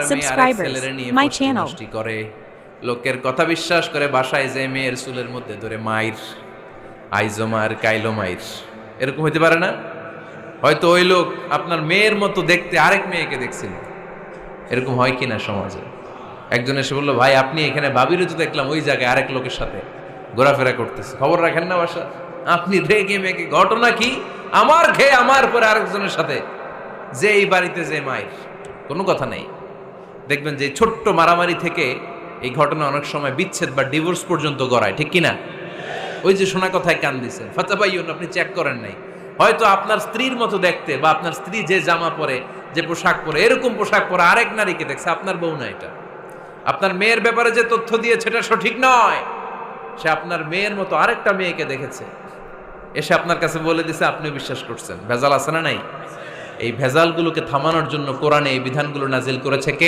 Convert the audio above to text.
subscribers, my channel. করে লোকের কথা বিশ্বাস করে বাসায় যে মেয়ের চুলের মধ্যে ধরে মাইর আইজমার কাইলো মাইর এরকম হইতে পারে না? হয়তো ওই লোক আপনার মেয়ের মতো দেখতে আরেক মেয়েকে দেখছিল। এরকম হয় কিনা সমাজে? একজন এসে বললো, ভাই আপনি এখানে ভাবিরও তো দেখলাম ওই জায়গায় আরেক লোকের সাথে ঘোরাফেরা করতেছে, খবর রাখেন না বাসা? আপনি রেগে মেগে, ঘটনা কি? আমার খেয়ে আমার পরে আরেকজনের সাথে, যে এই বাড়িতে যে মাইর, কোনো কথা নেই। দেখবেন যে ছোট্ট মারামারি থেকে এই ঘটনা অনেক সময় বিচ্ছেদ বা ডিভোর্স পর্যন্ত গড়ায়, ঠিক কিনা? ওই যে শোনা কথায় কান দিচ্ছেন, ফাতাবাইয়ুন, আপনি চেক করেন নাই। হয়তো আপনার স্ত্রীর মতো দেখতে বা আপনার স্ত্রী যে জামা পরে, যে পোশাক পরে, এরকম পোশাক পরে আরেক নারীকে দেখছে, আপনার বউ না এটা। আপনার মেয়ের ব্যাপারে যে তথ্য দিয়েছে এটা সঠিক নয়, সে আপনার মেয়ের মতো আরেকটা মেয়েকে দেখেছে, এসে আপনার কাছে বলে দিছে, আপনিও বিশ্বাস করছেন। ভেজাল আছে না নাই? এই ভেজালগুলোকে থামানোর জন্য কোরআনে এই বিধানগুলো নাজিল করেছে কে?